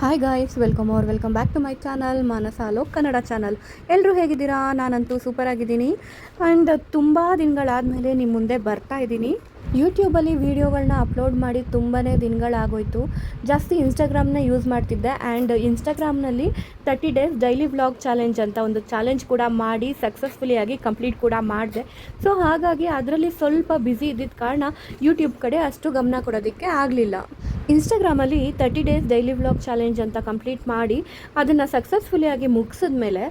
Hi guys, welcome back to my channel Manasa Lok Kannada channel. ಎಲ್ಲರೂ ಹೇಗಿದ್ದೀರಾ? ನಾನಂತೂ ಸೂಪರ್ ಆಗಿದ್ದೀನಿ. ಆ್ಯಂಡ್ ತುಂಬ ದಿನಗಳಾದಮೇಲೆ ನಿಮ್ಮ ಮುಂದೆ ಬರ್ತಾ ಇದ್ದೀನಿ. ಯೂಟ್ಯೂಬಲ್ಲಿ ವೀಡಿಯೋಗಳನ್ನ ಅಪ್ಲೋಡ್ ಮಾಡಿ ತುಂಬಾ ದಿನಗಳಾಗೋಯಿತು. ಜಾಸ್ತಿ ಇನ್ಸ್ಟಾಗ್ರಾಮ್ನ ಯೂಸ್ ಮಾಡ್ತಿದ್ದೆ. ಆ್ಯಂಡ್ ಇನ್ಸ್ಟಾಗ್ರಾಮ್ನಲ್ಲಿ 30 ಡೇಸ್ ಡೈಲಿ ವ್ಲಾಗ್ ಚಾಲೆಂಜ್ ಅಂತ ಒಂದು ಚಾಲೆಂಜ್ ಕೂಡ ಮಾಡಿ ಸಕ್ಸಸ್ಫುಲಿಯಾಗಿ ಕಂಪ್ಲೀಟ್ ಕೂಡ ಮಾಡಿದೆ. ಸೊ ಹಾಗಾಗಿ ಅದರಲ್ಲಿ ಸ್ವಲ್ಪ ಬ್ಯುಸಿ ಇದ್ದಿದ್ದ ಕಾರಣ ಯೂಟ್ಯೂಬ್ ಕಡೆ ಅಷ್ಟು ಗಮನ ಕೊಡೋದಕ್ಕೆ ಆಗಲಿಲ್ಲ. ಇನ್ಸ್ಟಾಗ್ರಾಮಲ್ಲಿ 30 ಡೇಸ್ ಡೈಲಿ ವ್ಲಾಗ್ ಚಾಲೆಂಜ್ ಅಂತ ಕಂಪ್ಲೀಟ್ ಮಾಡಿ ಅದನ್ನು ಸಕ್ಸಸ್ಫುಲಿಯಾಗಿ ಮುಗಿಸಿದ ಮೇಲೆ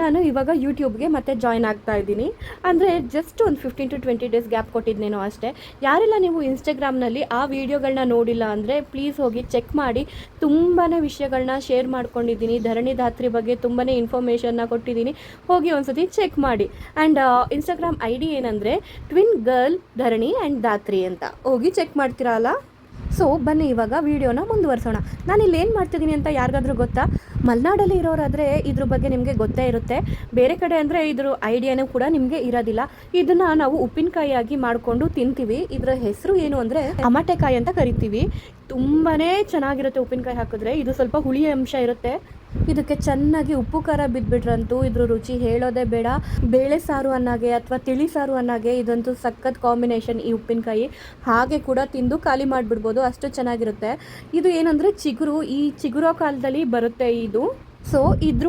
ನಾನು ಇವಾಗ ಯೂಟ್ಯೂಬ್ಗೆ ಮತ್ತೆ ಜಾಯ್ನ್ ಆಗ್ತಾ ಇದ್ದೀನಿ. ಅಂದರೆ ಜಸ್ಟ್ ಒಂದು 15 to 20 ಡೇಸ್ ಗ್ಯಾಪ್ ಕೊಟ್ಟಿದ್ದೇನೋ ಅಷ್ಟೇ. ಯಾರೆಲ್ಲ ನೀವು ಇನ್ಸ್ಟಾಗ್ರಾಮ್ನಲ್ಲಿ ಆ ವಿಡಿಯೋಗಳನ್ನ ನೋಡಿಲ್ಲ ಅಂದರೆ ಪ್ಲೀಸ್ ಹೋಗಿ ಚೆಕ್ ಮಾಡಿ. ತುಂಬಾ ವಿಷಯಗಳನ್ನ ಶೇರ್ ಮಾಡ್ಕೊಂಡಿದ್ದೀನಿ. ಧರಣಿ ಧಾತ್ರಿ ಬಗ್ಗೆ ತುಂಬಾ ಇನ್ಫಾರ್ಮೇಷನ್ನ ಕೊಟ್ಟಿದ್ದೀನಿ. ಹೋಗಿ ಒಂದ್ಸತಿ ಚೆಕ್ ಮಾಡಿ. ಆ್ಯಂಡ್ ಇನ್ಸ್ಟಾಗ್ರಾಮ್ ಐ ಡಿ ಏನಂದರೆ ಟ್ವಿನ್ ಗರ್ಲ್ ಧರಣಿ ಆ್ಯಂಡ್ ಧಾತ್ರಿ ಅಂತ. ಹೋಗಿ ಚೆಕ್ ಮಾಡ್ತೀರಲ್ಲ. ಸೊ ಬನ್ನಿ ಇವಾಗ ವೀಡಿಯೋನ ಮುಂದುವರಿಸೋಣ. ನಾನು ಇಲ್ಲಿ ಏನು ಮಾಡ್ತಿದ್ದೀನಿ ಅಂತ ಯಾರಿಗಾದ್ರೂ ಗೊತ್ತಾ? ಮಲೆನಾಡಲ್ಲಿ ಇರೋರಾದರೆ ಇದ್ರ ಬಗ್ಗೆ ನಿಮಗೆ ಗೊತ್ತೇ ಇರುತ್ತೆ. ಬೇರೆ ಕಡೆ ಅಂದರೆ ಇದ್ರ ಐಡಿಯಾನೂ ಕೂಡ ನಿಮಗೆ ಇರೋದಿಲ್ಲ. ಇದನ್ನು ನಾವು ಉಪ್ಪಿನಕಾಯಿಯಾಗಿ ಮಾಡಿಕೊಂಡು ತಿಂತೀವಿ. ಇದರ ಹೆಸರು ಏನು ಅಂದರೆ ಅಮಟೆಕಾಯಿ ಅಂತ ಕರಿತೀವಿ. ತುಂಬಾ ಚೆನ್ನಾಗಿರುತ್ತೆ ಉಪ್ಪಿನಕಾಯಿ ಹಾಕಿದ್ರೆ. ಇದು ಸ್ವಲ್ಪ ಹುಳಿ ಅಂಶ ಇರುತ್ತೆ. ಇದಕ್ಕೆ ಚೆನ್ನಾಗಿ ಉಪ್ಪು ಖಾರ ಬಿದ್ದುಬಿಟ್ರಂತೂ ಇದ್ರ ರುಚಿ ಹೇಳೋದೇ ಬೇಡ. ಬೇಳೆ ಸಾರು ಅನ್ನೋಗೆ ಅಥವಾ ತಿಳಿ ಸಾರು ಅನ್ನೋಗೆ ಇದಂತೂ ಸಖತ್ ಕಾಂಬಿನೇಷನ್ ಈ ಉಪ್ಪಿನಕಾಯಿ. ಹಾಗೆ ಕೂಡ ತಿಂದು ಖಾಲಿ ಮಾಡಿಬಿಡ್ಬೋದು, ಅಷ್ಟು ಚೆನ್ನಾಗಿರುತ್ತೆ. ಇದು ಏನಂದರೆ ಚಿಗುರು, ಈ ಚಿಗುರೋ ಕಾಲದಲ್ಲಿ ಬರುತ್ತೆ ಇದು. ಸೊ ಇದ್ರ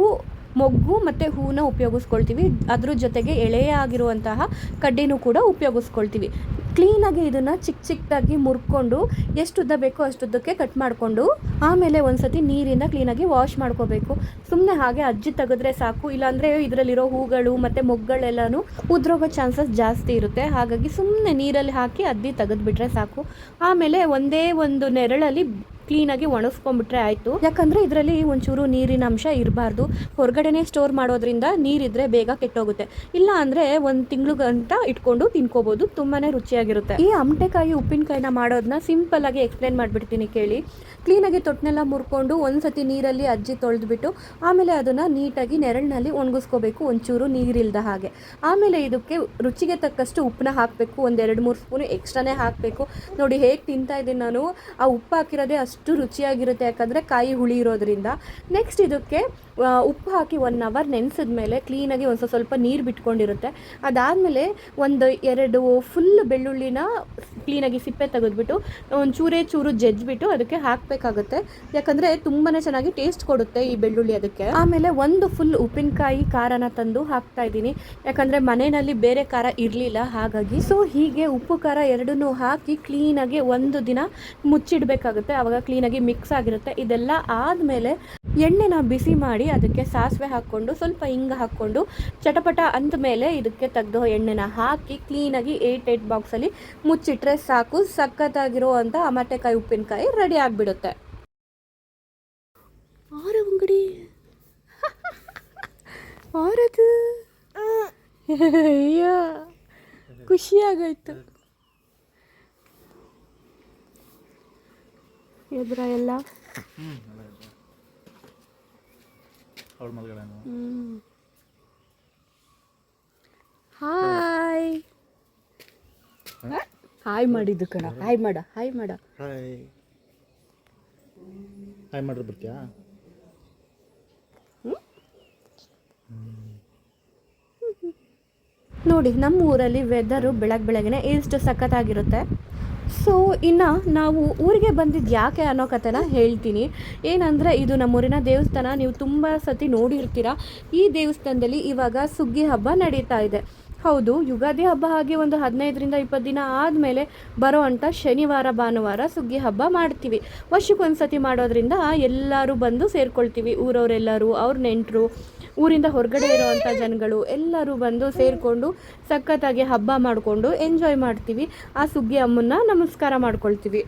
ಮೊಗ್ಗು ಮತ್ತು ಹೂವನ್ನ ಉಪಯೋಗಿಸ್ಕೊಳ್ತೀವಿ. ಅದ್ರ ಜೊತೆಗೆ ಎಳೆಯ ಆಗಿರುವಂತಹ ಕಡ್ಡಿನೂ ಕೂಡ ಉಪಯೋಗಿಸ್ಕೊಳ್ತೀವಿ. ಕ್ಲೀನಾಗಿ ಇದನ್ನು ಚಿಕ್ಕದಾಗಿ ಮುರ್ಕೊಂಡು ಎಷ್ಟು ಉದ್ದ ಬೇಕೋ ಅಷ್ಟುದ್ದಕ್ಕೆ ಕಟ್ ಮಾಡಿಕೊಂಡು ಆಮೇಲೆ ಒಂದು ಸತಿ ನೀರಿಂದ ಕ್ಲೀನಾಗಿ ವಾಶ್ ಮಾಡ್ಕೋಬೇಕು. ಸುಮ್ಮನೆ ಹಾಗೆ ಅಜ್ಜಿ ತೆಗೆದ್ರೆ ಸಾಕು. ಇಲ್ಲಾಂದರೆ ಇದರಲ್ಲಿರೋ ಹೂಗಳು ಮತ್ತು ಮೊಗ್ಗಳೆಲ್ಲನೂ ಉದ್ರೋಗೋ ಚಾನ್ಸಸ್ ಜಾಸ್ತಿ ಇರುತ್ತೆ. ಹಾಗಾಗಿ ಸುಮ್ಮನೆ ನೀರಲ್ಲಿ ಹಾಕಿ ಅದ್ದಿ ತೆಗೆದುಬಿಟ್ರೆ ಸಾಕು. ಆಮೇಲೆ ಒಂದೇ ಒಂದು ನೆರಳಲ್ಲಿ ಕ್ಲೀನಾಗಿ ಒಣಗಿಸ್ಕೊಂಡ್ಬಿಟ್ರೆ ಆಯಿತು. ಯಾಕಂದರೆ ಇದರಲ್ಲಿ ಒಂಚೂರು ನೀರಿನ ಅಂಶ ಇರಬಾರ್ದು. ಹೊರಗಡೆನೇ ಸ್ಟೋರ್ ಮಾಡೋದ್ರಿಂದ ನೀರಿದ್ರೆ ಬೇಗ ಕೆಟ್ಟೋಗುತ್ತೆ. ಇಲ್ಲ ಅಂದರೆ ಒಂದು ತಿಂಗಳು ಗಂಟ ಇಟ್ಕೊಂಡು ತಿನ್ಕೋಬೋದು. ತುಂಬಾ ರುಚಿಯಾಗಿರುತ್ತೆ. ಈ ಅಮಟೆಕಾಯಿ ಉಪ್ಪಿನಕಾಯಿನ ಮಾಡೋದನ್ನ ಸಿಂಪಲ್ಲಾಗಿ ಎಕ್ಸ್ಪ್ಲೇನ್ ಮಾಡಿಬಿಡ್ತೀನಿ ಕೇಳಿ. ಕ್ಲೀನಾಗಿ ತೊಟ್ಟನೆಲ್ಲ ಮುರ್ಕೊಂಡು ಒಂದು ಸತಿ ನೀರಲ್ಲಿ ಅಜ್ಜಿ ತೊಳೆದ್ಬಿಟ್ಟು ಆಮೇಲೆ ಅದನ್ನು ನೀಟಾಗಿ ನೆರಳಿನಲ್ಲಿ ಒಣಗಿಸ್ಕೋಬೇಕು, ಒಂಚೂರು ನೀರಿಲ್ದ ಹಾಗೆ. ಆಮೇಲೆ ಇದಕ್ಕೆ ರುಚಿಗೆ ತಕ್ಕಷ್ಟು ಉಪ್ಪನ್ನ ಹಾಕಬೇಕು. ಒಂದು 2-3 ಸ್ಪೂನ್ ಎಕ್ಸ್ಟ್ರಾನೇ ಹಾಕಬೇಕು. ನೋಡಿ ಹೇಗೆ ತಿಂತಾ ಇದ್ದೀನಿ ನಾನು. ಆ ಉಪ್ಪು ಹಾಕಿರೋದೇ ಅಷ್ಟು ರುಚಿಯಾಗಿರುತ್ತೆ, ಯಾಕಂದರೆ ಕಾಯಿ ಹುಳಿ ಇರೋದ್ರಿಂದ. ನೆಕ್ಸ್ಟ್ ಇದಕ್ಕೆ ಉಪ್ಪು ಹಾಕಿ 1 ಅವರ್ ನೆನೆಸಿದ ಮೇಲೆ ಕ್ಲೀನಾಗಿ ಒಂದು ಸ್ವಲ್ಪ ನೀರು ಬಿಟ್ಕೊಂಡಿರುತ್ತೆ. ಅದಾದಮೇಲೆ 1-2 ಫುಲ್ ಬೆಳ್ಳುಳ್ಳಿನ ಕ್ಲೀನಾಗಿ ಸಿಪ್ಪೆ ತೆಗೆದ್ಬಿಟ್ಟು ಒಂದು ಚೂರು ಜಜ್ಜಿಬಿಟ್ಟು ಅದಕ್ಕೆ ಹಾಕಬೇಕಾಗುತ್ತೆ. ಯಾಕಂದರೆ ತುಂಬಾ ಚೆನ್ನಾಗಿ ಟೇಸ್ಟ್ ಕೊಡುತ್ತೆ ಈ ಬೆಳ್ಳುಳ್ಳಿ ಅದಕ್ಕೆ. ಆಮೇಲೆ ಒಂದು ಫುಲ್ ಉಪ್ಪಿನಕಾಯಿ ಖಾರನ ತಂದು ಹಾಕ್ತಾ ಇದ್ದೀನಿ, ಯಾಕಂದರೆ ಮನೆಯಲ್ಲಿ ಬೇರೆ ಖಾರ ಇರಲಿಲ್ಲ ಹಾಗಾಗಿ. ಸೊ ಹೀಗೆ ಉಪ್ಪು ಖಾರ ಎರಡನ್ನೂ ಹಾಕಿ ಕ್ಲೀನಾಗಿ ಒಂದು ದಿನ ಮುಚ್ಚಿಡಬೇಕಾಗುತ್ತೆ. ಆವಾಗ ಕ್ಲೀನಾಗಿ ಮಿಕ್ಸ್ ಆಗಿರುತ್ತೆ. ಇದೆಲ್ಲ ಆದಮೇಲೆ ಎಣ್ಣೆನ ಬಿಸಿ ಮಾಡಿ ಅದಕ್ಕೆ ಸಾಸಿವೆ ಹಾಕ್ಕೊಂಡು ಸ್ವಲ್ಪ ಹಿಂಗ ಹಾಕ್ಕೊಂಡು ಚಟಪಟ ಅಂದಮೇಲೆ ಇದಕ್ಕೆ ತೆಗೆದು ಎಣ್ಣೆನ ಹಾಕಿ ಕ್ಲೀನಾಗಿ 8 ಬಾಕ್ಸಲ್ಲಿ ಮುಚ್ಚಿಟ್ರೆ ಸಾಕು. ಸಖತ್ತಾಗಿರೋ ಅಂತ ಅಮಟೆಕಾಯಿ ಉಪ್ಪಿನಕಾಯಿ ರೆಡಿ ಆಗಿಬಿಡುತ್ತೆ. ಅಂಗಡಿ ಆರದು ಅಯ್ಯ ಖುಷಿಯಾಗಾಯ್ತು. ಎದ್ರ ಎಲ್ಲ ಹಾಯ್ ಹಾಯ್ ಮಾಡಿದ್ದು ಕಣ. ಹಾಯ್ ಮಾಡ ಹಾಯ್ ಮಾಡ ಹಾಯ್ ಮಾಡ್ರೆ ಬರ್ತೀಯಾ? ನೋಡಿ ನಮ್ಮ ಊರಲ್ಲಿ ವೆದರು ಬೆಳಗ್ಗೆನೆ ಎಷ್ಟು ಸಖತ್ತಾಗಿರುತ್ತೆ. ಸೊ ಇನ್ನು ನಾವು ಊರಿಗೆ ಬಂದಿದ್ದು ಯಾಕೆ ಅನ್ನೋ ಕಥೆನ ಹೇಳ್ತೀನಿ. ಏನಂದರೆ ಇದು ನಮ್ಮೂರಿನ ದೇವಸ್ಥಾನ. ನೀವು ತುಂಬ ಸತಿ ನೋಡಿರ್ತೀರ. ಈ ದೇವಸ್ಥಾನದಲ್ಲಿ ಇವಾಗ ಸುಗ್ಗಿ ಹಬ್ಬ ನಡೀತಾ ಇದೆ. ಹೌದು, ಯುಗಾದಿ ಹಬ್ಬ ಹಾಗೆ ಒಂದು 15-20 ದಿನ ಆದಮೇಲೆ ಬರೋ ಅಂಥ ಶನಿವಾರ ಭಾನುವಾರ ಸುಗ್ಗಿ ಹಬ್ಬ ಮಾಡ್ತೀವಿ. ವರ್ಷಕ್ಕೊಂದು ಸತಿ ಮಾಡೋದ್ರಿಂದ ಎಲ್ಲರೂ ಬಂದು ಸೇರ್ಕೊಳ್ತೀವಿ. ಊರವರೆಲ್ಲರೂ, ಅವ್ರ ನೆಂಟರು, ಊರಿಂದ ಹೊರಗಡೆ ಇರೋವಂಥ ಜನಗಳು ಎಲ್ಲರೂ ಬಂದು ಸೇರಿಕೊಂಡು ಸಖತ್ತಾಗಿ ಹಬ್ಬ ಮಾಡಿಕೊಂಡು ಎಂಜಾಯ್ ಮಾಡ್ತೀವಿ. ಆ ಸುಗ್ಗಿ ಅಮ್ಮನ್ನ ನಮಸ್ಕಾರ ಮಾಡ್ಕೊಳ್ತೀವಿ.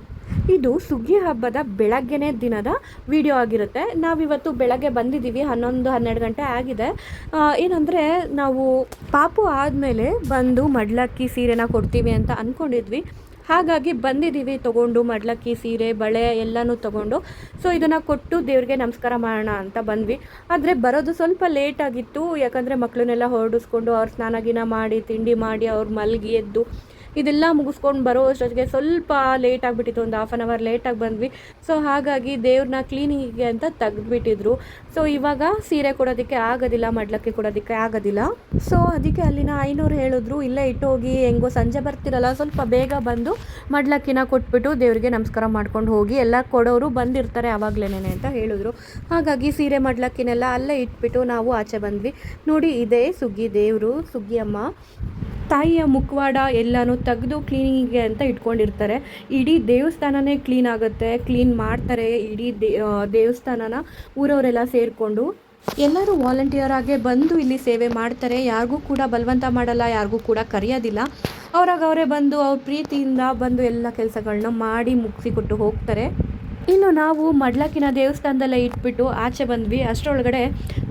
ಇದು ಸುಗ್ಗಿ ಹಬ್ಬದ ಬೆಳಗ್ಗೆನೇ ದಿನದ ವಿಡಿಯೋ ಆಗಿರುತ್ತೆ. ನಾವಿವತ್ತು ಬೆಳಗ್ಗೆ ಬಂದಿದ್ದೀವಿ, 11-12 ಗಂಟೆ ಆಗಿದೆ. ಏನಂದರೆ ನಾವು ಪಾಪು ಆದಮೇಲೆ ಬಂದು ಮಡ್ಲಕ್ಕಿ ಸೀರೆನ ಕೊಡ್ತೀವಿ ಅಂತ ಅಂದ್ಕೊಂಡಿದ್ವಿ. ಹಾಗಾಗಿ ಬಂದಿದ್ದೀವಿ ತೊಗೊಂಡು ಮಡ್ಲಕ್ಕಿ ಸೀರೆ ಬಳೆ ಎಲ್ಲನೂ ತೊಗೊಂಡು. ಸೊ ಇದನ್ನು ಕೊಟ್ಟು ದೇವ್ರಿಗೆ ನಮಸ್ಕಾರ ಮಾಡೋಣ ಅಂತ ಬಂದ್ವಿ. ಆದರೆ ಬರೋದು ಸ್ವಲ್ಪ ಲೇಟ್ ಆಗಿತ್ತು. ಯಾಕಂದರೆ ಮಕ್ಕಳನ್ನೆಲ್ಲ ಹೊರಡಿಸ್ಕೊಂಡು ಅವ್ರು ಸ್ನಾನ ಗಿನ ಮಾಡಿ ತಿಂಡಿ ಮಾಡಿ ಅವ್ರು ಮಲಗಿ ಎದ್ದು ಇದೆಲ್ಲ ಮುಗಿಸ್ಕೊಂಡು ಬರೋ ಅಷ್ಟೊತ್ತಿಗೆ ಸ್ವಲ್ಪ ಲೇಟ್ ಆಗಿಬಿಟ್ಟಿತ್ತು, ಒಂದು ಹಾಫ್ ಆನ್ ಅವರ್ ಲೇಟಾಗಿ ಬಂದ್ವಿ. ಸೊ ಹಾಗಾಗಿ ದೇವ್ರನ್ನ ಕ್ಲೀನಿಂಗಿಗೆ ಅಂತ ತೆಗೆದುಬಿಟ್ಟಿದ್ರು. ಸೊ ಇವಾಗ ಸೀರೆ ಕೊಡೋದಕ್ಕೆ ಆಗೋದಿಲ್ಲ, ಮಡ್ಲಕ್ಕಿ ಕೊಡೋದಕ್ಕೆ ಆಗೋದಿಲ್ಲ. ಸೊ ಅದಕ್ಕೆ ಅಲ್ಲಿನ ಐನೂರು ಹೇಳಿದ್ರು, ಇಲ್ಲೇ ಇಟ್ಟೋಗಿ, ಹೆಂಗೋ ಸಂಜೆ ಬರ್ತಿರಲ್ಲ ಸ್ವಲ್ಪ ಬೇಗ ಬಂದು ಮಡ್ಲಕ್ಕಿನ ಕೊಟ್ಬಿಟ್ಟು ದೇವರಿಗೆ ನಮಸ್ಕಾರ ಮಾಡ್ಕೊಂಡು ಹೋಗಿ, ಎಲ್ಲ ಕೊಡೋರು ಬಂದಿರ್ತಾರೆ ಆವಾಗಲೇನೆ ಅಂತ ಹೇಳಿದ್ರು. ಹಾಗಾಗಿ ಸೀರೆ ಮಡ್ಲಕ್ಕಿನೆಲ್ಲ ಅಲ್ಲೇ ಇಟ್ಬಿಟ್ಟು ನಾವು ಆಚೆ ಬಂದ್ವಿ. ನೋಡಿ, ಇದೇ ಸುಗ್ಗಿ ದೇವರು, ಸುಗ್ಗಿ ಅಮ್ಮ ತಾಯಿಯ ಮುಖವಾಡ ಎಲ್ಲನೂ ತೆಗೆದು ಕ್ಲೀನಿಂಗಿಗೆ ಅಂತ ಇಟ್ಕೊಂಡಿರ್ತಾರೆ. ಇಡೀ ದೇವಸ್ಥಾನನೇ ಕ್ಲೀನ್ ಆಗುತ್ತೆ, ಕ್ಲೀನ್ ಮಾಡ್ತಾರೆ ಇಡೀ ದೇವಸ್ಥಾನನ ಊರವರೆಲ್ಲ ಸೇರಿಕೊಂಡು. ಎಲ್ಲರೂ ವಾಲಂಟಿಯರ್ ಆಗಿ ಬಂದು ಇಲ್ಲಿ ಸೇವೆ ಮಾಡ್ತಾರೆ. ಯಾರಿಗೂ ಕೂಡ ಬಲವಂತ ಮಾಡಲ್ಲ, ಯಾರಿಗೂ ಕೂಡ ಕರೆಯೋದಿಲ್ಲ. ಅವರೇ ಬಂದು ಅವ್ರ ಪ್ರೀತಿಯಿಂದ ಬಂದು ಎಲ್ಲ ಕೆಲಸಗಳನ್ನ ಮಾಡಿ ಮುಗಿಸಿಕೊಟ್ಟು ಹೋಗ್ತಾರೆ. ಇನ್ನು ನಾವು ಮಡ್ಲಕ್ಕಿನ ದೇವಸ್ಥಾನದಲ್ಲೇ ಇಟ್ಬಿಟ್ಟು ಆಚೆ ಬಂದ್ವಿ. ಅಷ್ಟರೊಳಗಡೆ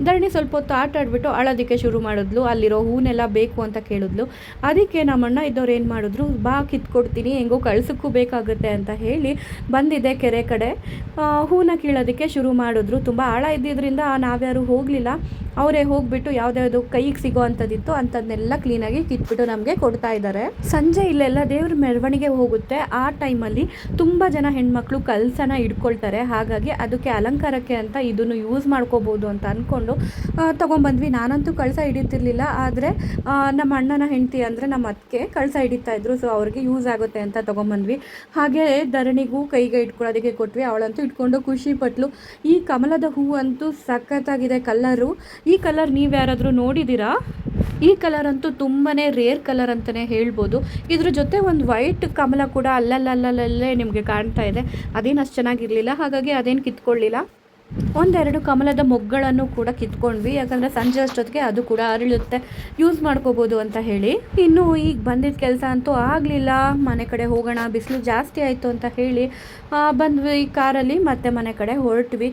ಧರಣಿ ಸ್ವಲ್ಪ ಹೊತ್ತು ಆಟ ಆಡ್ಬಿಟ್ಟು ಅಳೋದಕ್ಕೆ ಶುರು ಮಾಡಿದ್ಲು. ಅಲ್ಲಿರೋ ಹೂನೆಲ್ಲ ಬೇಕು ಅಂತ ಕೇಳಿದ್ಲು. ಅದಕ್ಕೆ ನಮ್ಮ ಅಣ್ಣ ಇದ್ದವ್ರು ಏನು ಮಾಡಿದ್ರು, ಬಾ ಕಿತ್ಕೊಡ್ತೀನಿ, ಹೆಂಗೋ ಕಳ್ಸೋಕ್ಕೂ ಬೇಕಾಗುತ್ತೆ ಅಂತ ಹೇಳಿ ಬಂದಿದ್ದೆ ಕೆರೆ ಕಡೆ. ಹೂನ ಕೀಳೋದಕ್ಕೆ ಶುರು ಮಾಡಿದ್ರು. ತುಂಬ ಆಳ ಇದ್ದಿದ್ದರಿಂದ ನಾವ್ಯಾರು ಹೋಗಲಿಲ್ಲ. ಅವರೇ ಹೋಗ್ಬಿಟ್ಟು ಯಾವುದ್ಯಾವುದು ಕೈಗೆ ಸಿಗೋ ಅಂಥದ್ದಿತ್ತು ಅಂಥದ್ದನ್ನೆಲ್ಲ ಕ್ಲೀನಾಗಿ ಕಿತ್ಬಿಟ್ಟು ನಮಗೆ ಕೊಡ್ತಾ ಇದ್ದಾರೆ. ಸಂಜೆ ಇಲ್ಲೆಲ್ಲ ದೇವ್ರ ಮೆರವಣಿಗೆ ಹೋಗುತ್ತೆ. ಆ ಟೈಮಲ್ಲಿ ತುಂಬ ಜನ ಹೆಣ್ಮಕ್ಳು ಕಲಸನ ಇಟ್ಕೊಳ್ತಾರೆ. ಹಾಗಾಗಿ ಅದಕ್ಕೆ ಅಲಂಕಾರಕ್ಕೆ ಅಂತ ಇದನ್ನು ಯೂಸ್ ಮಾಡ್ಕೋಬೋದು ಅಂತ ಅಂದ್ಕೊಂಡು ತೊಗೊಂಬಂದ್ವಿ. ನಾನಂತೂ ಕಳಸ ಹಿಡಿತಿರ್ಲಿಲ್ಲ, ಆದರೆ ನಮ್ಮ ಅಣ್ಣನ ಹೆಂಡತಿ ಅಂದರೆ ನಮ್ಮ ಅತ್ತಿಗೆ ಕಳಸ ಹಿಡಿತಾಯಿದ್ರು. ಸೊ ಅವ್ರಿಗೆ ಯೂಸ್ ಆಗುತ್ತೆ ಅಂತ ತೊಗೊಂಬಂದ್ವಿ. ಹಾಗೆ ಧರಣಿಗೂ ಕೈಗೆ ಇಟ್ಕೊಳ್ಳೋದಕ್ಕೆ ಕೊಟ್ವಿ. ಅವಳಂತೂ ಇಟ್ಕೊಂಡು ಖುಷಿ ಪಟ್ಲು. ಈ ಕಮಲದ ಹೂವು ಅಂತೂ ಸಖತ್ತಾಗಿದೆ ಕಲರು. ಈ ಕಲರ್ ನೀವು ಯಾರಾದರೂ ನೋಡಿದ್ದೀರಾ? ಈ ಕಲರ್ ಅಂತೂ ತುಂಬಾ ರೇರ್ ಕಲರ್ ಅಂತಲೇ ಹೇಳ್ಬೋದು. ಇದ್ರ ಜೊತೆ ಒಂದು ವೈಟ್ ಕಮಲ ಕೂಡ ಅಲ್ಲಲ್ಲೇ ನಿಮಗೆ ಕಾಣ್ತಾ ಇದೆ. ಅದೇನು ಅಷ್ಟು ಚೆನ್ನಾಗಿರಲಿಲ್ಲ, ಹಾಗಾಗಿ ಅದೇನು ಕಿತ್ಕೊಳ್ಳಿಲ್ಲ. ಒಂದೆರಡು ಕಮಲದ ಮೊಗ್ಗಳನ್ನು ಕೂಡ ಕಿತ್ಕೊಂಡ್ವಿ, ಯಾಕಂದರೆ ಸಂಜೆ ಅಷ್ಟೊತ್ತಿಗೆ ಅದು ಕೂಡ ಅರಳುತ್ತೆ, ಯೂಸ್ ಮಾಡ್ಕೋಬೋದು ಅಂತ ಹೇಳಿ. ಇನ್ನು ಈಗ ಬಂದಿದ್ದ ಕೆಲಸ ಅಂತೂ ಆಗಲಿಲ್ಲ. ಮನೆ ಕಡೆ ಹೋಗೋಣ, ಬಿಸಿಲು ಜಾಸ್ತಿ ಆಯಿತು ಅಂತ ಹೇಳಿ ಬಂದ್ವಿ ಕಾರಲ್ಲಿ, ಮತ್ತೆ ಮನೆ ಕಡೆ ಹೊರಟ್ವಿ.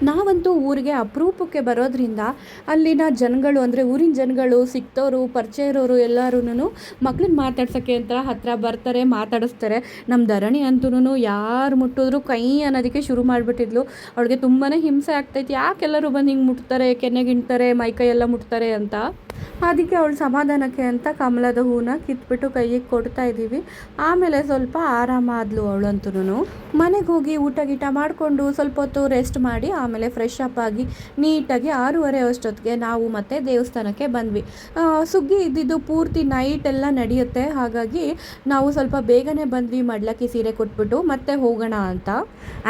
ನಾವಂತೂ ಊರಿಗೆ ಅಪರೂಪಕ್ಕೆ ಬರೋದ್ರಿಂದ ಅಲ್ಲಿನ ಜನಗಳು, ಅಂದರೆ ಊರಿನ ಜನಗಳು, ಸಿಕ್ತವರು, ಪರಿಚಯ ಇರೋರು ಎಲ್ಲರೂ ಮಕ್ಳನ್ನ ಮಾತಾಡ್ಸೋಕ್ಕೆ ಅಂತ ಹತ್ತಿರ ಬರ್ತಾರೆ, ಮಾತಾಡಿಸ್ತಾರೆ. ನಮ್ಮ ಧರಣಿ ಅಂತೂ ಯಾರು ಮುಟ್ಟಿದ್ರು ಕೈ ಅನ್ನೋದಕ್ಕೆ ಶುರು ಮಾಡಿಬಿಟ್ಟಿದ್ಲು. ಅವಳಿಗೆ ತುಂಬಾ ಹಿಂಸೆ ಆಗ್ತೈತಿ, ಯಾಕೆಲ್ಲರೂ ಬಂದು ಹಿಂಗೆ ಮುಟ್ತಾರೆ, ಕೆನ್ನೆಗಿಂಟ್ತಾರೆ, ಮೈಕೈ ಎಲ್ಲ ಮುಟ್ತಾರೆ ಅಂತ. ಅದಕ್ಕೆ ಅವಳು ಸಮಾಧಾನಕ್ಕೆ ಅಂತ ಕಮಲದ ಹೂನ ಕಿತ್ಬಿಟ್ಟು ಕೈಗೆ ಕೊಡ್ತಾ ಇದ್ದೀವಿ. ಆಮೇಲೆ ಸ್ವಲ್ಪ ಆರಾಮಾದ್ಲು ಅವಳಂತೂ. ಮನೆಗೆ ಹೋಗಿ ಊಟ ಗೀಟ ಮಾಡಿಕೊಂಡು ಸ್ವಲ್ಪ ಹೊತ್ತು ರೆಸ್ಟ್ ಮಾಡಿ ಆಮೇಲೆ ಫ್ರೆಶ್ ಅಪ್ ಆಗಿ ನೀಟಾಗಿ 6:30 ಅಷ್ಟೊತ್ತಿಗೆ ನಾವು ಮತ್ತೆ ದೇವಸ್ಥಾನಕ್ಕೆ ಬಂದ್ವಿ. ಸುಗ್ಗಿ ಇದ್ದಿದ್ದು ಪೂರ್ತಿ ನೈಟ್ ಎಲ್ಲ ನಡೆಯುತ್ತೆ, ಹಾಗಾಗಿ ನಾವು ಸ್ವಲ್ಪ ಬೇಗನೆ ಬಂದ್ವಿ. ಮಡ್ಲಕ್ಕಿ ಸೀರೆ ಕೊಟ್ಬಿಟ್ಟು ಮತ್ತೆ ಹೋಗೋಣ ಅಂತ.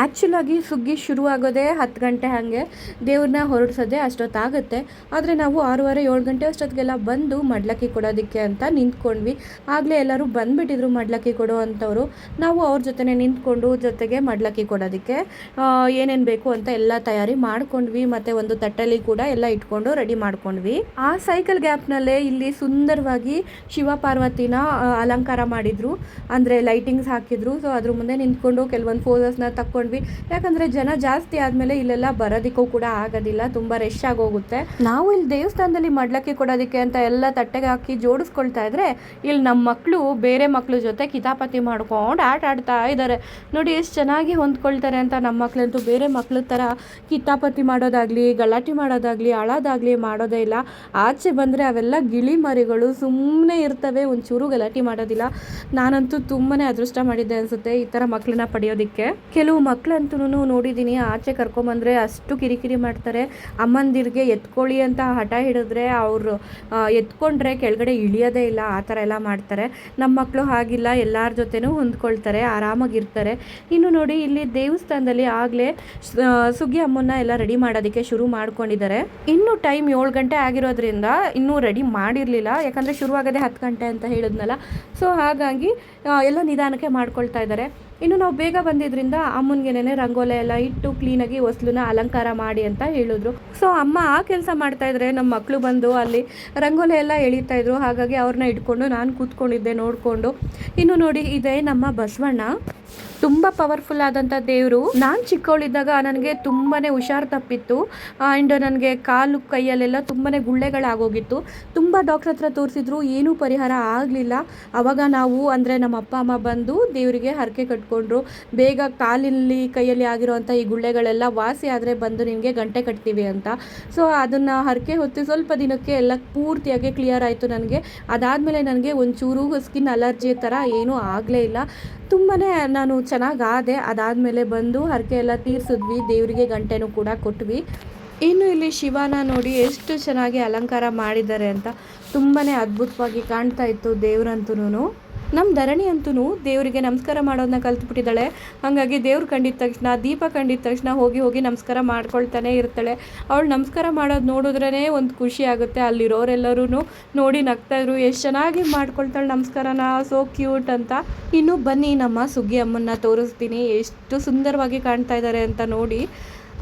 ಆ್ಯಕ್ಚುಲಾಗಿ ಸುಗ್ಗಿ ಶುರು ಆಗೋದೇ 10 ಗಂಟೆ, ಹಾಗೆ ದೇವ್ರನ್ನ ಹೊರಡಿಸೋದೇ ಅಷ್ಟೊತ್ತಾಗುತ್ತೆ. ಆದರೆ ನಾವು 6:30 7 ಗಂಟೆ ಅಷ್ಟೊತ್ತಿಗೆಲ್ಲ ಬಂದು ಮಡ್ಲಕ್ಕಿ ಕೊಡೋದಕ್ಕೆ ಅಂತ ನಿಂತ್ಕೊಂಡ್ವಿ. ಆಗಲೇ ಎಲ್ಲರೂ ಬಂದುಬಿಟ್ಟಿದ್ರು ಮಡ್ಲಕ್ಕಿ ಕೊಡೋ ಅಂಥವ್ರು. ನಾವು ಅವ್ರ ಜೊತೆನೇ ನಿಂತ್ಕೊಂಡು ಜೊತೆಗೆ ಮಡ್ಲಕ್ಕಿ ಕೊಡೋದಕ್ಕೆ ಏನೇನು ಬೇಕು ಅಂತ ಎಲ್ಲ ತಯಾರಿ ಮಾಡ್ಕೊಂಡ್ವಿ. ಮತ್ತು ಒಂದು ತಟ್ಟಲ್ಲಿ ಕೂಡ ಎಲ್ಲ ಇಟ್ಕೊಂಡು ರೆಡಿ ಮಾಡ್ಕೊಂಡ್ವಿ. ಆ ಸೈಕಲ್ ಗ್ಯಾಪ್ನಲ್ಲೇ ಇಲ್ಲಿ ಸುಂದರವಾಗಿ ಶಿವ ಪಾರ್ವತಿನ ಅಲಂಕಾರ ಮಾಡಿದರು, ಅಂದರೆ ಲೈಟಿಂಗ್ಸ್ ಹಾಕಿದ್ರು. ಸೊ ಅದ್ರ ಮುಂದೆ ನಿಂತ್ಕೊಂಡು ಕೆಲವೊಂದು ಫೋಟೋಸ್ನ ತಕ್ಕೊಂಡ್ವಿ. ಯಾಕಂದರೆ ಜನ ಜಾಸ್ತಿ ಆದಮೇಲೆ ಇಲ್ಲೆಲ್ಲ ಬರೋದಕ್ಕೂ ಕೂಡ ಆಗೋದಿಲ್ಲ, ತುಂಬ ರಶ್ ಆಗೋಗುತ್ತೆ. ನಾವು ಇಲ್ಲಿ ದೇವಸ್ಥಾನದಲ್ಲಿ ಮಡ್ಲಕ್ಕಿ ಕೊಡೋದಕ್ಕೆ ಅಂತ ಎಲ್ಲ ತಟ್ಟೆಗೆ ಹಾಕಿ ಜೋಡಿಸ್ಕೊಳ್ತಾ ಇದ್ರೆ, ಇಲ್ಲಿ ನಮ್ಮ ಮಕ್ಕಳು ಬೇರೆ ಮಕ್ಕಳ ಜೊತೆ ಕಿತಾಪತಿ ಮಾಡ್ಕೊಂಡು ಆಟ ಆಡ್ತಾ ಇದ್ದಾರೆ. ನೋಡಿ ಎಷ್ಟು ಚೆನ್ನಾಗಿ ಹೊಂದ್ಕೊಳ್ತಾರೆ ಅಂತ. ನಮ್ಮ ಮಕ್ಕಳಂತೂ ಬೇರೆ ಮಕ್ಕಳ ಥರ ಕಿತಾಪತಿ ಮಾಡೋದಾಗಲಿ, ಗಲಾಟೆ ಮಾಡೋದಾಗಲಿ, ಅಳೋದಾಗಲಿ ಮಾಡೋದೇ ಇಲ್ಲ. ಆಚೆ ಬಂದರೆ ಅವೆಲ್ಲ ಗಿಳಿ ಮರಿಗಳು ಸುಮ್ಮನೆ ಇರ್ತವೆ, ಒಂಚೂರು ಗಲಾಟೆ ಮಾಡೋದಿಲ್ಲ. ನಾನಂತೂ ತುಂಬಾ ಅದೃಷ್ಟ ಮಾಡಿದ್ದೆ ಅನಿಸುತ್ತೆ ಈ ಥರ ಮಕ್ಕಳನ್ನ ಪಡೆಯೋದಕ್ಕೆ. ಕೆಲವು ಮಕ್ಕಳಂತೂ ನೋಡಿದ್ದೀನಿ, ಆಚೆ ಕರ್ಕೊಂಬಂದರೆ ಅಷ್ಟು ಕಿರಿಕಿರಿ ಮಾಡ್ತಾರೆ. ಅಮ್ಮಂದಿರಿಗೆ ಎತ್ಕೊಳ್ಳಿ ಅಂತ ಹಠ ಹಿಡಿದ್ರೆ ಅವರು ಎತ್ಕೊಂಡ್ರೆ ಕೆಳಗಡೆ ಇಳಿಯೋದೇ ಇಲ್ಲ, ಆ ಥರ ಎಲ್ಲ ಮಾಡ್ತಾರೆ. ನಮ್ಮ ಮಕ್ಕಳು ಹಾಗಿಲ್ಲ, ಎಲ್ಲರ ಜೊತೆನೂ ಹೊಂದ್ಕೊಳ್ತಾರೆ, ಆರಾಮಾಗಿರ್ತಾರೆ. ಇನ್ನು ನೋಡಿ, ಇಲ್ಲಿ ದೇವಸ್ಥಾನದಲ್ಲಿ ಆಗಲೇ ಸುಗ್ಗಿ ಅಮ್ಮನ್ನ ಎಲ್ಲ ರೆಡಿ ಮಾಡೋದಕ್ಕೆ ಶುರು ಮಾಡ್ಕೊಂಡಿದ್ದಾರೆ. ಇನ್ನೂ ಟೈಮ್ 7 ಗಂಟೆ ಆಗಿರೋದ್ರಿಂದ ಇನ್ನೂ ರೆಡಿ ಮಾಡಿರಲಿಲ್ಲ, ಯಾಕಂದರೆ ಶುರುವಾಗದೆ 10 ಗಂಟೆ ಅಂತ ಹೇಳಿದ್ನಲ್ಲ. ಸೊ ಹಾಗಾಗಿ ಎಲ್ಲ ನಿಧಾನಕ್ಕೆ ಮಾಡ್ಕೊಳ್ತಾ ಇದ್ದಾರೆ. ಇನ್ನು ನಾವು ಬೇಗ ಬಂದಿದ್ದರಿಂದ ಅಮ್ಮನಿಗೆನೇ ರಂಗೋಲೆ ಎಲ್ಲ ಇಟ್ಟು ಕ್ಲೀನಾಗಿ ಹೊಸ್ಲನ್ನ ಅಲಂಕಾರ ಮಾಡಿ ಅಂತ ಹೇಳಿದ್ರು. ಸೊ ಅಮ್ಮ ಆ ಕೆಲಸ ಮಾಡ್ತಾಯಿದ್ರೆ ನಮ್ಮ ಮಕ್ಕಳು ಬಂದು ಅಲ್ಲಿ ರಂಗೋಲೆ ಎಲ್ಲ ಎಳಿತಾ ಇದ್ರು. ಹಾಗಾಗಿ ಅವ್ರನ್ನ ಇಟ್ಕೊಂಡು ನಾನು ಕೂತ್ಕೊಂಡಿದ್ದೆ ನೋಡಿಕೊಂಡು. ಇನ್ನು ನೋಡಿ, ಇದೇ ನಮ್ಮ ಬಸವಣ್ಣ, ತುಂಬ ಪವರ್ಫುಲ್ ಆದಂಥ ದೇವರು. ನಾನು ಚಿಕ್ಕವಳಿದ್ದಾಗ ನನಗೆ ತುಂಬಾ ಹುಷಾರು ತಪ್ಪಿತ್ತು. ಆ್ಯಂಡ್ ನನಗೆ ಕಾಲು ಕೈಯಲ್ಲೆಲ್ಲ ತುಂಬಾ ಗುಳ್ಳೆಗಳಾಗೋಗಿತ್ತು. ತುಂಬ ಡಾಕ್ಟ್ರ್ ಹತ್ರ ತೋರಿಸಿದ್ರು, ಏನೂ ಪರಿಹಾರ ಆಗಲಿಲ್ಲ. ಆವಾಗ ನಾವು ಅಂದರೆ ನಮ್ಮ ಅಪ್ಪ ಅಮ್ಮ ಬಂದು ದೇವರಿಗೆ ಹರಕೆ ಕಟ್ಕೊಂಡು ಕೇಳಿಕೊಂಡ್ರು, ಬೇಗ ಕಾಲಲ್ಲಿ ಕೈಯಲ್ಲಿ ಆಗಿರೋವಂಥ ಈ ಗುಳ್ಳೆಗಳೆಲ್ಲ ವಾಸಿ ಆದರೆ ಬಂದು ನಿಮಗೆ ಗಂಟೆ ಕಟ್ತೀವಿ ಅಂತ. ಸೊ ಅದನ್ನು ಹರಕೆ ಹೊತ್ತು ಸ್ವಲ್ಪ ದಿನಕ್ಕೆ ಎಲ್ಲ ಪೂರ್ತಿಯಾಗಿ ಕ್ಲಿಯರ್ ಆಯಿತು ನನಗೆ. ಅದಾದಮೇಲೆ ನನಗೆ ಒಂಚೂರು ಸ್ಕಿನ್ ಅಲರ್ಜಿ ಥರ ಏನೂ ಆಗಲೇ ಇಲ್ಲ. ತುಂಬಾ ನಾನು ಚೆನ್ನಾಗಾದೆ. ಅದಾದಮೇಲೆ ಬಂದು ಹರಕೆ ಎಲ್ಲ ತೀರಿಸಿದ್ವಿ, ದೇವರಿಗೆ ಗಂಟೆನೂ ಕೂಡ ಕೊಟ್ವಿ. ಇನ್ನು ಇಲ್ಲಿ ಶಿವನ ನೋಡಿ ಎಷ್ಟು ಚೆನ್ನಾಗಿ ಅಲಂಕಾರ ಮಾಡಿದ್ದಾರೆ ಅಂತ ತುಂಬಾ ಅದ್ಭುತವಾಗಿ ಕಾಣ್ತಾ ಇತ್ತು ದೇವ್ರಂತೂ. ನಮ್ಮ ಧರಣಿ ಅಂತೂ ದೇವರಿಗೆ ನಮಸ್ಕಾರ ಮಾಡೋದನ್ನ ಕಲ್ತ್ಬಿಟ್ಟಿದ್ದಾಳೆ. ಹಾಗಾಗಿ ದೇವ್ರು ಕಂಡಿದ ತಕ್ಷಣ, ದೀಪ ಕಂಡಿದ ತಕ್ಷಣ ಹೋಗಿ ನಮಸ್ಕಾರ ಮಾಡ್ಕೊಳ್ತಾನೆ ಇರ್ತಾಳೆ. ಅವಳು ನಮಸ್ಕಾರ ಮಾಡೋದು ನೋಡಿದ್ರೇ ಒಂದು ಖುಷಿ ಆಗುತ್ತೆ. ಅಲ್ಲಿರೋರೆಲ್ಲರೂ ನೋಡಿ ನಗ್ತಾಯಿದ್ರು, ಎಷ್ಟು ಚೆನ್ನಾಗಿ ಮಾಡ್ಕೊಳ್ತಾಳೆ ನಮಸ್ಕಾರನ, ಸೋ ಕ್ಯೂಟ್ ಅಂತ. ಇನ್ನು ಬನ್ನಿ ನಮ್ಮ ಸುಗ್ಗಿ ಅಮ್ಮನ್ನ ತೋರಿಸ್ತೀನಿ, ಎಷ್ಟು ಸುಂದರವಾಗಿ ಕಾಣ್ತಾ ಇದ್ದಾರೆ ಅಂತ ನೋಡಿ.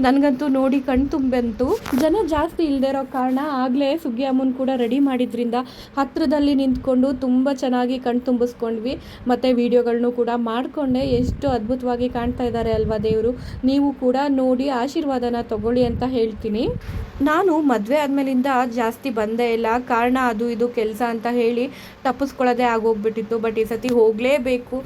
ನನಗಂತೂ ನೋಡಿ ಕಣ್ ತುಂಬಂತು. ಜನ ಜಾಸ್ತಿ ಇಲ್ಲದೆ ಇರೋ ಕಾರಣ ಆಗಲೇ ಸುಗ್ಗಿ ಅಮ್ಮನ ಕೂಡ ರೆಡಿ ಮಾಡಿದ್ರಿಂದ ಹತ್ತಿರದಲ್ಲಿ ನಿಂತ್ಕೊಂಡು ತುಂಬ ಚೆನ್ನಾಗಿ ಕಣ್ ತುಂಬಿಸ್ಕೊಂಡ್ವಿ. ಮತ್ತು ವೀಡಿಯೋಗಳನ್ನೂ ಕೂಡ ಮಾಡಿಕೊಂಡೆ. ಎಷ್ಟು ಅದ್ಭುತವಾಗಿ ಕಾಣ್ತಾ ಇದ್ದಾರೆ ಅಲ್ವಾ ದೇವರು. ನೀವು ಕೂಡ ನೋಡಿ ಆಶೀರ್ವಾದನ ತಗೊಳ್ಳಿ ಅಂತ ಹೇಳ್ತೀನಿ. ನಾನು ಮದುವೆ ಆದಮೇಲಿಂದ ಜಾಸ್ತಿ ಬಂದೇ ಇಲ್ಲ, ಕಾರಣ ಅದು ಇದು ಕೆಲಸ ಅಂತ ಹೇಳಿ ತಪ್ಪಿಸ್ಕೊಳ್ಳೋದೇ ಆಗೋಗ್ಬಿಟ್ಟಿತ್ತು. ಬಟ್ ಈ ಸತಿ ಹೋಗಲೇಬೇಕು.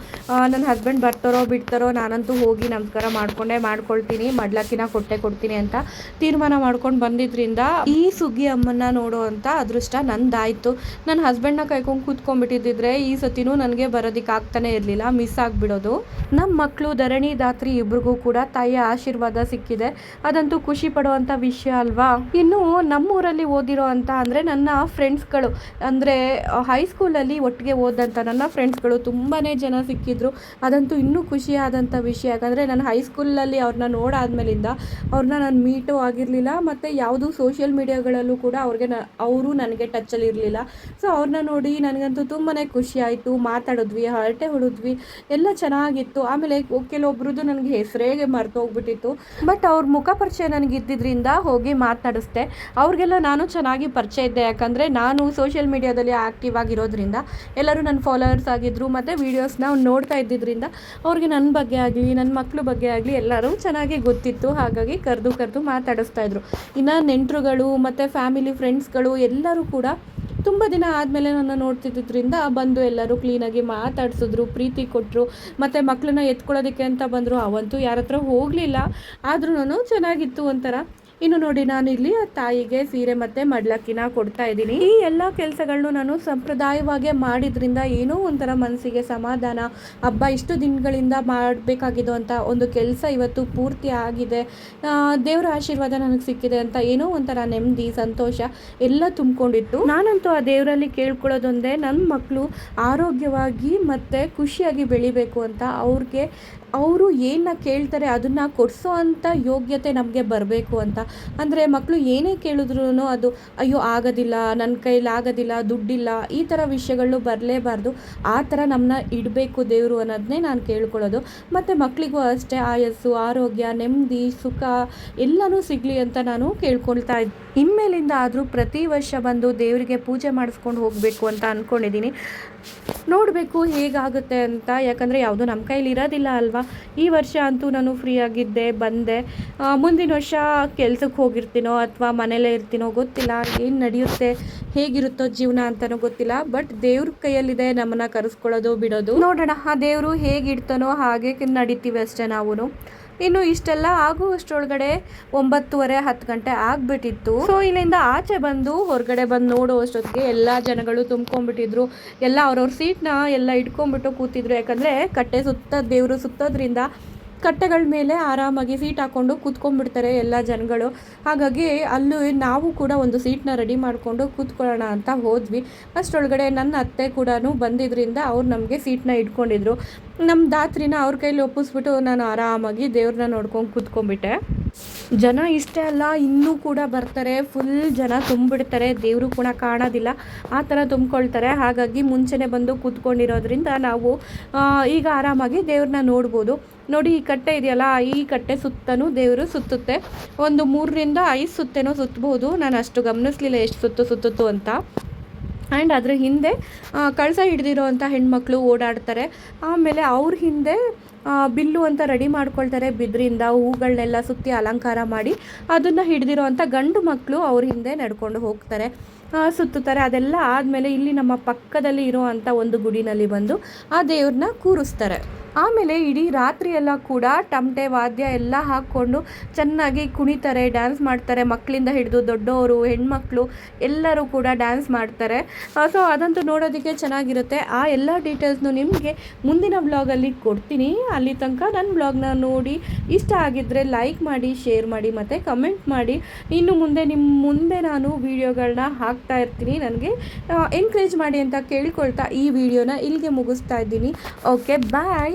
ನನ್ನ ಹಸ್ಬೆಂಡ್ ಬರ್ತಾರೋ ಬಿಡ್ತಾರೋ, ನಾನಂತೂ ಹೋಗಿ ನಮಸ್ಕಾರ ಮಾಡ್ಕೊಳ್ತೀನಿ, ಮಡ್ಲಕ್ಕಿನ ಕೊಡ್ತೀನಿ ಅಂತ ತೀರ್ಮಾನ ಮಾಡ್ಕೊಂಡು ಬಂದಿದ್ರಿಂದ ಈ ಸುಗ್ಗಿ ಅಮ್ಮನ್ನ ನೋಡೋ ಅಂತ ಅದೃಷ್ಟ ನಂದಾಯಿತು. ನನ್ನ ಹಸ್ಬೆಂಡ್ನ ಕೈಕೊಂಡು ಕೂತ್ಕೊಂಡ್ಬಿಟ್ಟಿದ್ದಿದ್ರೆ ಈ ಸತಿನೂ ನನಗೆ ಬರೋದಕ್ಕೆ ಆಗ್ತಾನೆ ಇರಲಿಲ್ಲ, ಮಿಸ್ ಆಗಿಬಿಡೋದು. ನಮ್ಮ ಮಕ್ಕಳು ಧರಣಿ ದಾತ್ರಿ ಇಬ್ರಿಗೂ ಕೂಡ ತಾಯಿಯ ಆಶೀರ್ವಾದ ಸಿಕ್ಕಿದೆ, ಅದಂತೂ ಖುಷಿ ಪಡುವಂಥ ವಿಷಯ ಅಲ್ವಾ. ಇನ್ನು ನಮ್ಮೂರಲ್ಲಿ ಓದಿರೋ ಅಂತ ಅಂದರೆ ನನ್ನ ಫ್ರೆಂಡ್ಸ್ಗಳು, ಅಂದರೆ ಹೈಸ್ಕೂಲಲ್ಲಿ ಒಟ್ಟಿಗೆ ಓದಂಥ ನನ್ನ ಫ್ರೆಂಡ್ಸ್ಗಳು ತುಂಬಾ ಜನ ಸಿಕ್ಕಿದ್ರು. ಅದಂತೂ ಇನ್ನೂ ಖುಷಿಯಾದಂಥ ವಿಷಯ. ಯಾಕಂದರೆ ನಾನು ಹೈಸ್ಕೂಲಲ್ಲಿ ಅವ್ರನ್ನ ನೋಡಾದ್ಮೇಲಿಂದ ಅವ್ರನ್ನ ನಾನು ಮೀಟು ಆಗಿರಲಿಲ್ಲ, ಮತ್ತು ಯಾವುದೂ ಸೋಷಿಯಲ್ ಮೀಡಿಯಾಗಳಲ್ಲೂ ಕೂಡ ಅವರು ನನಗೆ ಟಚ್ಚಲ್ಲಿ ಇರಲಿಲ್ಲ. ಸೊ ಅವ್ರನ್ನ ನೋಡಿ ನನಗಂತೂ ತುಂಬಾ ಖುಷಿ ಆಯಿತು. ಮಾತಾಡಿದ್ವಿ, ಹರಟೆ ಹೊಡಿದ್ವಿ, ಎಲ್ಲ ಚೆನ್ನಾಗಿತ್ತು. ಆಮೇಲೆ ಕೆಲವೊಬ್ರದ್ದು ನನಗೆ ಹೆಸರೇ ಮರ್ತೋಗ್ಬಿಟ್ಟಿತ್ತು. ಬಟ್ ಅವ್ರ ಮುಖ ಪರಿಚಯ ನನಗಿದ್ದಿದ್ದರಿಂದ ಹೋಗಿ ಮಾತನಾಡಿಸ್ದೆ. ಅವ್ರಿಗೆಲ್ಲ ನಾನು ಚೆನ್ನಾಗಿ ಪರಿಚಯ ಇದ್ದೆ, ಯಾಕಂದರೆ ನಾನು ಸೋಷಿಯಲ್ ಮೀಡಿಯಾದಲ್ಲಿ ಆ್ಯಕ್ಟಿವ್ ಆಗಿರೋದ್ರಿಂದ ಎಲ್ಲರೂ ನನ್ನ ಫಾಲೋವರ್ಸ್ ಆಗಿದ್ದರು. ಮತ್ತು ವೀಡಿಯೋಸ್ನ ನೋಡ್ತಾ ಇದ್ದಿದ್ದರಿಂದ ಅವ್ರಿಗೆ ನನ್ನ ಬಗ್ಗೆ ಆಗಲಿ ನನ್ನ ಮಕ್ಕಳ ಬಗ್ಗೆ ಆಗಲಿ ಎಲ್ಲರೂ ಚೆನ್ನಾಗಿ ಗೊತ್ತಿತ್ತು. ಹಾಗಾಗಿ ಕರೆದು ಮಾತಾಡಿಸ್ತಾಯಿದ್ರು. ಇನ್ನು ನೆಂಟರುಗಳು ಮತ್ತು ಫ್ಯಾಮಿಲಿ ಫ್ರೆಂಡ್ಸ್ಗಳು ಎಲ್ಲರೂ ಕೂಡ ತುಂಬ ದಿನ ಆದಮೇಲೆ ನನ್ನ ನೋಡ್ತಿದ್ದರಿಂದ ಬಂದು ಎಲ್ಲರೂ ಕ್ಲೀನಾಗಿ ಮಾತಾಡಿಸಿದ್ರು, ಪ್ರೀತಿ ಕೊಟ್ಟರು. ಮತ್ತು ಮಕ್ಕಳನ್ನ ಎತ್ಕೊಳ್ಳೋದಕ್ಕೆ ಅಂತ ಬಂದರು. ಅವಂತೂ ಯಾರ ಹತ್ರ ಹೋಗಲಿಲ್ಲ, ಆದ್ರೂ ಚೆನ್ನಾಗಿತ್ತು ಒಂಥರ. ಇನ್ನು ನೋಡಿ, ನಾನು ಇಲ್ಲಿ ತಾಯಿಗೆ ಸೀರೆ ಮತ್ತು ಮಡ್ಲಕ್ಕಿನ ಕೊಡ್ತಾ ಇದ್ದೀನಿ. ಈ ಎಲ್ಲ ಕೆಲಸಗಳನ್ನು ನಾನು ಸಂಪ್ರದಾಯವಾಗಿ ಮಾಡಿದ್ರಿಂದ ಏನೋ ಒಂಥರ ಮನಸ್ಸಿಗೆ ಸಮಾಧಾನ. ಹಬ್ಬ ಇಷ್ಟು ದಿನಗಳಿಂದ ಮಾಡಬೇಕಾಗಿದ್ದು ಅಂತ ಒಂದು ಕೆಲಸ ಇವತ್ತು ಪೂರ್ತಿ ಆಗಿದೆ, ದೇವರ ಆಶೀರ್ವಾದ ನನಗೆ ಸಿಕ್ಕಿದೆ ಅಂತ ಏನೋ ಒಂಥರ ನೆಮ್ಮದಿ, ಸಂತೋಷ ಎಲ್ಲ ತುಂಬಿಕೊಂಡಿತ್ತು. ನಾನಂತೂ ಆ ದೇವರಲ್ಲಿ ಕೇಳ್ಕೊಳ್ಳೋದೊಂದೇ, ನನ್ನ ಮಕ್ಕಳು ಆರೋಗ್ಯವಾಗಿ ಮತ್ತು ಖುಷಿಯಾಗಿ ಬೆಳಿಬೇಕು ಅಂತ. ಅವರು ಏನನ್ನ ಕೇಳ್ತಾರೆ ಅದನ್ನು ಕೊಡಿಸೋ ಅಂಥ ಯೋಗ್ಯತೆ ನಮಗೆ ಬರಬೇಕು ಅಂತ. ಅಂದರೆ ಮಕ್ಕಳು ಏನೇ ಕೇಳಿದ್ರು ಅದು ಅಯ್ಯೋ ಆಗೋದಿಲ್ಲ, ನನ್ನ ಕೈಲಿ ಆಗೋದಿಲ್ಲ, ದುಡ್ಡಿಲ್ಲ, ಈ ಥರ ವಿಷಯಗಳು ಬರಲೇಬಾರ್ದು. ಆ ಥರ ನಮ್ಮನ್ನ ಇಡಬೇಕು ದೇವರು ಅನ್ನೋದನ್ನೇ ನಾನು ಕೇಳ್ಕೊಳ್ಳೋದು. ಮತ್ತು ಮಕ್ಕಳಿಗೂ ಅಷ್ಟೇ ಆಯಸ್ಸು, ಆರೋಗ್ಯ, ನೆಮ್ಮದಿ, ಸುಖ ಎಲ್ಲನೂ ಸಿಗಲಿ ಅಂತ ನಾನು ಕೇಳ್ಕೊಳ್ತಾ ಇದ್ದೆ. ಇನ್ಮೇಲಿಂದ ಆದರೂ ಪ್ರತಿ ವರ್ಷ ಬಂದು ದೇವರಿಗೆ ಪೂಜೆ ಮಾಡಿಸ್ಕೊಂಡು ಹೋಗಬೇಕು ಅಂತ ಅಂದ್ಕೊಂಡಿದ್ದೀನಿ. ನೋಡಬೇಕು ಹೇಗಾಗುತ್ತೆ ಅಂತ, ಯಾಕಂದರೆ ಯಾವುದು ನಮ್ಮ ಕೈಲಿ ಇರೋದಿಲ್ಲ ಅಲ್ವಾ. ಈ ವರ್ಷ ಅಂತೂ ನಾನು ಫ್ರೀ ಆಗಿದ್ದೆ, ಬಂದೆ. ಮುಂದಿನ ವರ್ಷ ಕೆಲ್ಸಕ್ಕೆ ಹೋಗಿರ್ತೀನೋ ಅಥವಾ ಮನೇಲೇ ಇರ್ತೀನೋ ಗೊತ್ತಿಲ್ಲ, ಏನು ನಡೆಯುತ್ತೆ, ಹೇಗಿರುತ್ತೋ ಜೀವನ ಅಂತಲೂ ಗೊತ್ತಿಲ್ಲ. ಬಟ್ ದೇವ್ರ ಕೈಯಲ್ಲಿದೆ ನಮ್ಮನ್ನು ಕರೆಸ್ಕೊಳ್ಳೋದು ಬಿಡೋದು. ನೋಡೋಣ, ಆ ದೇವರು ಹೇಗಿಡ್ತಾನೋ ಹಾಗೆ ನಡೀತೀವಿ ಅಷ್ಟೇ ನಾವು. ಇನ್ನು ಇಷ್ಟೆಲ್ಲ ಆಗುವಷ್ಟರೊಳಗಡೆ 9:30 10 ಗಂಟೆ ಆಗಿಬಿಟ್ಟಿತ್ತು. ಸೊ ಇಲ್ಲಿಂದ ಆಚೆ ಬಂದು ಹೊರಗಡೆ ಬಂದು ನೋಡೋ ಅಷ್ಟೊತ್ತಿಗೆ ಎಲ್ಲ ಜನಗಳು ತುಂಬ್ಕೊಂಡ್ಬಿಟ್ಟಿದ್ರು. ಎಲ್ಲ ಅವ್ರವ್ರ ಸೀಟ್ನ ಎಲ್ಲ ಇಟ್ಕೊಂಡ್ಬಿಟ್ಟು ಕೂತಿದ್ರು. ಯಾಕಂದರೆ ಕಟ್ಟೆ ದೇವರು ಸುತ್ತೋದ್ರಿಂದ ಕಟ್ಟೆಗಳ ಮೇಲೆ ಆರಾಮಾಗಿ ಸೀಟ್ ಹಾಕ್ಕೊಂಡು ಕೂತ್ಕೊಂಡ್ಬಿಡ್ತಾರೆ ಎಲ್ಲ ಜನಗಳು. ಹಾಗಾಗಿ ಅಲ್ಲೂ ನಾವು ಕೂಡ ಒಂದು ಸೀಟ್ನ ರೆಡಿ ಮಾಡಿಕೊಂಡು ಕೂತ್ಕೊಳ್ಳೋಣ ಅಂತ ಹೋದ್ವಿ. ಅಷ್ಟರೊಳಗಡೆ ನನ್ನ ಅತ್ತೆ ಕೂಡ ಬಂದಿದ್ದರಿಂದ ಅವ್ರು ನಮಗೆ ಸೀಟ್ನ ಇಟ್ಕೊಂಡಿದ್ರು. ನಮ್ಮ ದಾತ್ರಿನ ಅವ್ರ ಕೈಲಿ ಒಪ್ಪಿಸ್ಬಿಟ್ಟು ನಾನು ಆರಾಮಾಗಿ ದೇವ್ರನ್ನ ನೋಡ್ಕೊಂಡು ಕೂತ್ಕೊಂಡ್ಬಿಟ್ಟೆ. ಜನ ಇಷ್ಟೇ ಅಲ್ಲ, ಇನ್ನೂ ಕೂಡ ಬರ್ತಾರೆ. ಫುಲ್ ಜನ ತುಂಬಿಡ್ತಾರೆ, ದೇವರು ಕೂಡ ಕಾಣೋದಿಲ್ಲ, ಆ ಥರ ತುಂಬ್ಕೊಳ್ತಾರೆ. ಹಾಗಾಗಿ ಮುಂಚೆನೇ ಬಂದು ಕೂತ್ಕೊಂಡಿರೋದ್ರಿಂದ ನಾವು ಈಗ ಆರಾಮಾಗಿ ದೇವ್ರನ್ನ ನೋಡ್ಬೋದು. ನೋಡಿ, ಈ ಕಟ್ಟೆ ಇದೆಯಲ್ಲ, ಈ ಕಟ್ಟೆ ಸುತ್ತನೂ ದೇವರು ಸುತ್ತುತ್ತೆ. ಒಂದು 3 ರಿಂದ 5 ಸುತ್ತೇನೋ ಸುತ್ತಬಹುದು. ನಾನು ಅಷ್ಟು ಗಮನಿಸಲಿಲ್ಲ ಎಷ್ಟು ಸುತ್ತಿತ್ತು ಅಂತ. ಆ್ಯಂಡ್ ಅದ್ರ ಹಿಂದೆ ಕಳಸ ಹಿಡ್ದಿರೋ ಅಂಥ ಹೆಣ್ಮಕ್ಳು ಓಡಾಡ್ತಾರೆ. ಆಮೇಲೆ ಅವ್ರ ಹಿಂದೆ ಬಿಲ್ಲು ಅಂತ ರೆಡಿ ಮಾಡ್ಕೊಳ್ತಾರೆ. ಬಿದ್ರಿಂದ ಹೂಗಳನ್ನೆಲ್ಲ ಸುತ್ತಿ ಅಲಂಕಾರ ಮಾಡಿ ಅದನ್ನು ಹಿಡ್ದಿರೋ ಅಂಥ ಗಂಡು ಮಕ್ಕಳು ಅವ್ರ ಹಿಂದೆ ನಡ್ಕೊಂಡು ಹೋಗ್ತಾರೆ, ಸುತ್ತುತ್ತಾರೆ. ಅದೆಲ್ಲ ಆದಮೇಲೆ ಇಲ್ಲಿ ನಮ್ಮ ಪಕ್ಕದಲ್ಲಿ ಇರೋ ಅಂಥ ಒಂದು ಗುಡಿನಲ್ಲಿ ಬಂದು ಆ ದೇವ್ರನ್ನ ಕೂರಿಸ್ತಾರೆ. ಆಮೇಲೆ ಇಡೀ ರಾತ್ರಿ ಎಲ್ಲ ಕೂಡ ತಮಟೆ ವಾದ್ಯ ಎಲ್ಲ ಹಾಕ್ಕೊಂಡು ಚೆನ್ನಾಗಿ ಕುಣಿತಾರೆ, ಡ್ಯಾನ್ಸ್ ಮಾಡ್ತಾರೆ. ಮಕ್ಕಳಿಂದ ಹಿಡಿದು ದೊಡ್ಡವರು, ಹೆಣ್ಮಕ್ಳು ಎಲ್ಲರೂ ಕೂಡ ಡ್ಯಾನ್ಸ್ ಮಾಡ್ತಾರೆ. ಸೊ ಅದಂತೂ ನೋಡೋದಕ್ಕೆ ಚೆನ್ನಾಗಿರುತ್ತೆ. ಆ ಎಲ್ಲ ಡೀಟೇಲ್ಸ್ನು ನಿಮಗೆ ಮುಂದಿನ ವ್ಲಾಗಲ್ಲಿ ಕೊಡ್ತೀನಿ. ಅಲ್ಲಿ ತನಕ ನನ್ನ ವ್ಲಾಗ್ನ ನೋಡಿ ಇಷ್ಟ ಆಗಿದ್ದರೆ ಲೈಕ್ ಮಾಡಿ, ಶೇರ್ ಮಾಡಿ ಮತ್ತು ಕಮೆಂಟ್ ಮಾಡಿ. ಇನ್ನು ನಿಮ್ಮ ಮುಂದೆ ನಾನು ವೀಡಿಯೋಗಳನ್ನ ಹಾಕ್ತಾ ಇರ್ತೀನಿ. ನನಗೆ ಎನ್ಕರೇಜ್ ಮಾಡಿ ಅಂತ ಕೇಳ್ಕೊಳ್ತಾ ಈ ವಿಡಿಯೋನ ಇಲ್ಲಿಗೆ ಮುಗಿಸ್ತಾ ಇದ್ದೀನಿ. ಓಕೆ, ಬಾಯ್.